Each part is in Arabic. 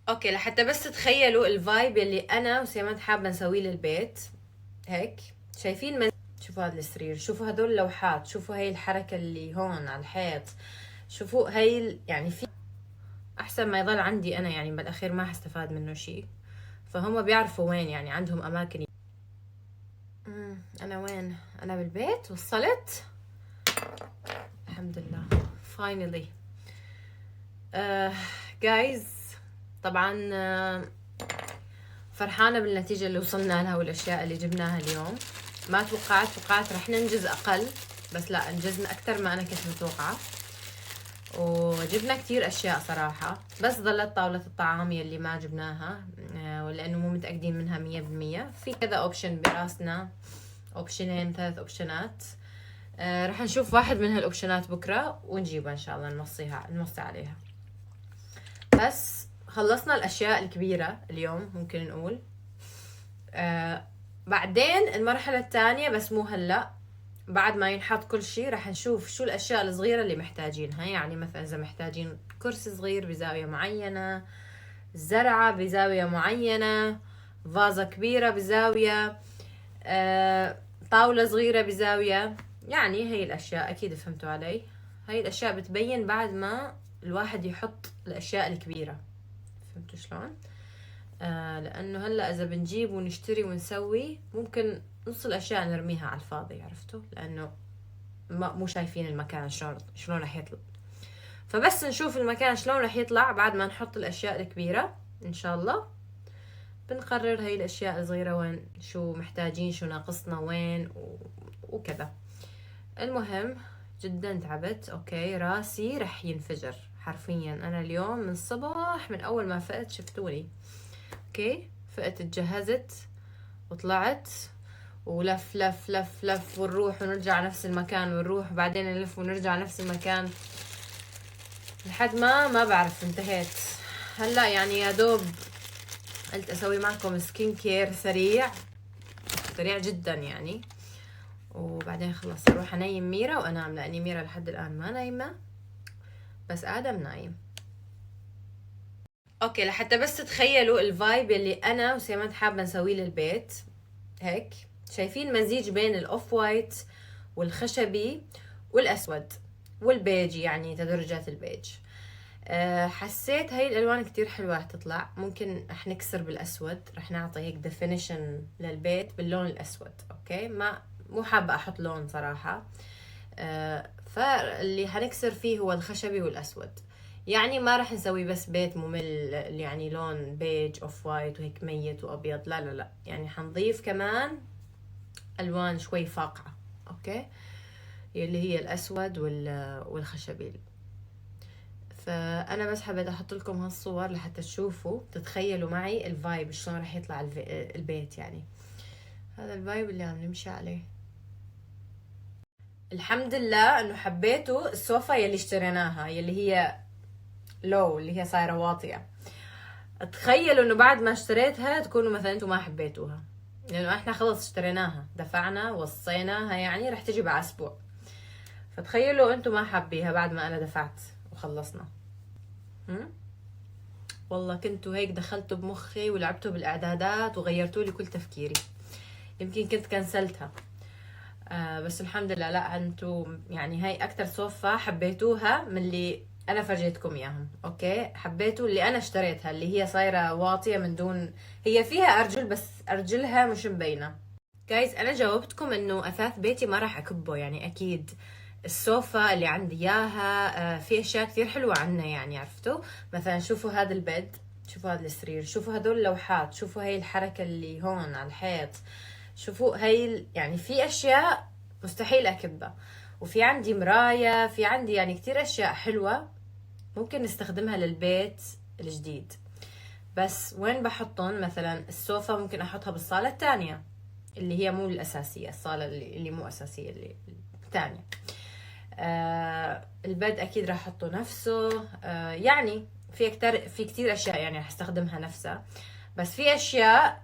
اوكي، لحتى بس تتخيلوا الفايب اللي انا وسيمات حابه نسويه للبيت. هيك شايفين شوفوا هذا السرير، شوفوا هدول اللوحات، شوفوا هاي الحركه اللي هون على الحيط، شوفوا هاي يعني في احسن ما يضل عندي انا، يعني بالاخير ما حستفاد منه شيء. فهم بيعرفوا وين، يعني عندهم اماكن. انا وين؟ انا بالبيت وصلت الحمد لله فاينلي. جايز طبعا فرحانة بالنتيجة اللي وصلنا لها والأشياء اللي جبناها اليوم. ما توقعت رح ننجز أقل، بس لا انجزنا أكتر ما أنا كنت متوقعة. وجبنا كتير أشياء صراحة، بس ظلت طاولة الطعام يلي ما جبناها ولأنه مو متأكدين منها 100%. في كذا أوبشن براسنا، أوبشنين 3 أوبشنات. رح نشوف واحد من هالأوبشنات بكرة ونجيبها إن شاء الله، نوصي عليها. بس خلصنا الأشياء الكبيرة اليوم ممكن نقول. بعدين المرحلة الثانية، بس مو هلأ، بعد ما ينحط كل شيء رح نشوف شو الأشياء الصغيرة اللي محتاجينها. يعني مثلا إذا محتاجين كرسي صغير بزاوية معينة، زرعة بزاوية معينة، فازة كبيرة بزاوية، طاولة صغيرة بزاوية. يعني هي الأشياء أكيد فهمتوا علي. هاي الأشياء بتبين بعد ما الواحد يحط الأشياء الكبيرة. فهمتوا شلون؟ لأنه هلأ إذا بنجيب ونشتري ونسوي ممكن نص الأشياء نرميها على الفاضي، عرفتوا؟ لأنه مو شايفين المكان شلون رح يطلع. فبس نشوف المكان شلون رح يطلع بعد ما نحط الأشياء الكبيرة إن شاء الله. بنقرر هاي الأشياء الصغيرة وين، شو محتاجين، شو ناقصنا وين وكذا. المهم جدا تعبت. اوكي راسي رح ينفجر حرفيا. انا اليوم من الصبح من اول ما فقت شفتوني. اوكي فقت اتجهزت وطلعت ولف لف لف لف ونروح ونرجع نفس المكان ونروح بعدين نلف ونرجع نفس المكان لحد ما بعرف انتهيت. هلا يعني يا دوب قلت اسوي معكم سكين كير سريع سريع جدا يعني، وبعدين خلص اروح انيم ميرا وانام، لاني ميرا لحد الان ما نايمه، بس ادم نايم. اوكي لحتى بس تتخيلوا الفايب اللي انا وسيمات حابه نسويه للبيت. هيك شايفين مزيج بين الاوف وايت والخشبي والاسود والبيج، يعني تدرجات البيج. حسيت هاي الالوان كتير حلوة تطلع. ممكن رح نكسر بالاسود، رح نعطي هيك ديفينيشن للبيت باللون الاسود. اوكي مو حابة احط لون صراحة. فاللي حنكسر فيه هو الخشبي والاسود. يعني ما رح نسوي بس بيت ممل يعني لون بيج اوف وايت وهيك ميت وابيض، لا لا لا، يعني حنضيف كمان الوان شوي فاقعة. اوكي اللي هي الاسود والخشبي. فانا بس حبيت احط لكم هالصور لحتى تشوفوا تتخيلوا معي الفايب شلون رح يطلع البيت. يعني هذا الفايب اللي عم نمشي عليه. الحمد لله انه حبيتوا السوفا يلي اشتريناها، يلي هي لو اللي هي صايره واطيه. تخيلوا انه بعد ما اشتريتها تكونوا مثلا انتم ما حبيتوها، لانه احنا خلص اشتريناها دفعنا وصيناها، يعني رح تجي بعد اسبوع. فتخيلوا انتم ما حابيها بعد ما انا دفعت وخلصنا. والله كنتوا هيك دخلتوا بمخي ولعبتوا بالاعدادات وغيرتوا لي كل تفكيري. يمكن كنت كنسلتها. بس الحمد لله لا، انتوا يعني هاي اكتر صوفة حبيتوها من اللي انا فرجيتكم اياهم. اوكي حبيتوا اللي انا اشتريتها اللي هي صايرة واطية من دون، هي فيها ارجل بس ارجلها مش مبينة. جايز انا جاوبتكم انه اثاث بيتي ما راح اكبه، يعني اكيد السوفا اللي عندي اياها في اشياء كثير حلوة عنها، يعني عرفتوا. مثلا شوفوا هذا البيد، شوفوا هذا السرير، شوفوا هدول اللوحات، شوفوا هاي الحركة اللي هون على الحيط، شوفوا هاي يعني في اشياء مستحيل اكبها. وفي عندي مراية، في عندي يعني كتير اشياء حلوة ممكن نستخدمها للبيت الجديد. بس وين بحطهم؟ مثلا السوفا ممكن احطها بالصالة الثانية اللي هي مو الاساسية، الصالة اللي مو اساسية اللي الثانية. البيد اكيد راح احطه نفسه. يعني في كتير اشياء يعني راح استخدمها نفسها. بس في اشياء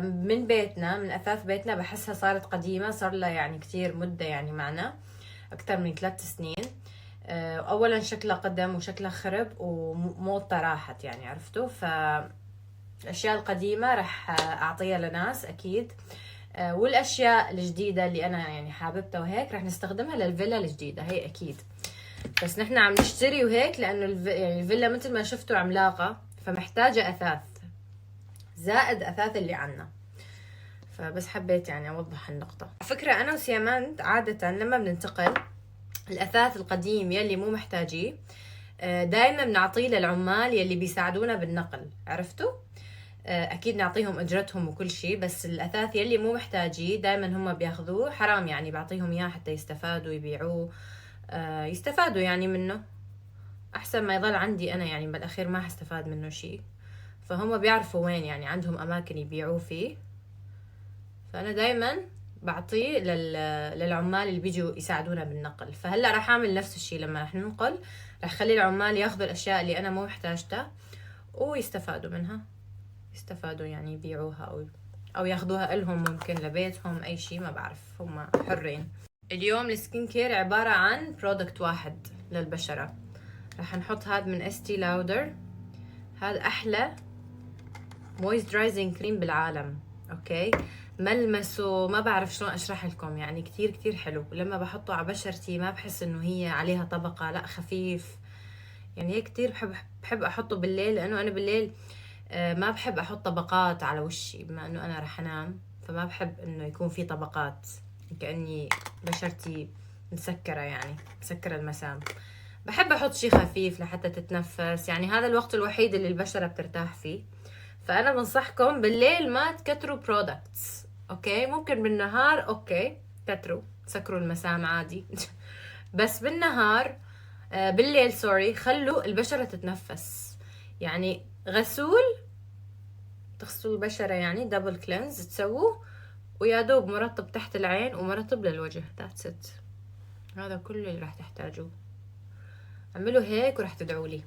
من بيتنا، من اثاث بيتنا بحسها صارت قديمة، صار لها يعني كتير مدة يعني معنا اكتر من 3 سنين. اولا شكلها قدم وشكلها خرب وموضة راحت يعني، عرفتوا؟ فالاشياء القديمة راح اعطيها لناس اكيد. والاشياء الجديدة اللي انا يعني حاببتها وهيك راح نستخدمها للفيلا الجديدة هي اكيد. بس نحن عم نشتري وهيك لانه يعني الفيلا مثل ما شفتوا عملاقة، فمحتاجة اثاث زائد اثاث اللي عنا. فبس حبيت يعني اوضح النقطة. على فكرة انا وسياماند عادة لما بننتقل الاثاث القديم يلي مو محتاجيه دايما بنعطيه للعمال يلي بيساعدونا بالنقل، عرفتوا؟ اكيد نعطيهم اجرتهم وكل شيء، بس الاثاث يلي مو محتاجيه دايما هم بياخذوه، حرام يعني بعطيهم اياه حتى يستفادوا يبيعوه، يستفادوا يعني منه، احسن ما يضل عندي انا يعني بالاخير ما حستفاد منه شيء. فهم بيعرفوا وين يعني عندهم اماكن يبيعوه فيه، فانا دايما بعطيه للعمال اللي بيجوا يساعدونا بالنقل. فهلا راح اعمل نفس الشيء لما راح ننقل، راح اخلي العمال ياخذوا الاشياء اللي انا مو محتاجتها ويستفادوا منها، يستفادوا يعني يبيعوها او ياخذوها لهم، ممكن لبيتهم، اي شيء ما بعرف، هم حرين. اليوم السكين كير عبارة عن برودكت واحد للبشرة. راح نحط هذا من استي لاودر، هذا احلى مويسترايزنج كريم بالعالم. اوكي، ملمسه ما بعرف شلون اشرح لكم، يعني كتير كتير حلو. لما بحطه على بشرتي ما بحس انه هي عليها طبقة، لا خفيف يعني. هيك كتير بحب احطه بالليل، لانه انا بالليل ما بحب احط طبقات على وشي، بما انه انا رح انام، فما بحب انه يكون في طبقات، كأني بشرتي مسكرة يعني، مسكرة المسام. بحب احط شي خفيف لحتى تتنفس، يعني هذا الوقت الوحيد اللي البشرة بترتاح فيه. فانا بنصحكم بالليل ما تكتروا برودكتس، اوكي؟ ممكن بالنهار اوكي كتروا، سكروا المسام عادي بس بالنهار بالليل سوري، خلوا البشرة تتنفس. يعني غسول، تغسلوا البشرة يعني دبل كلينز تسووه، ويا دوب مرطب تحت العين ومرطب للوجه، ذاتس ات. هذا كل اللي راح تحتاجوه. اعملوا هيك وراح تدعوا لي.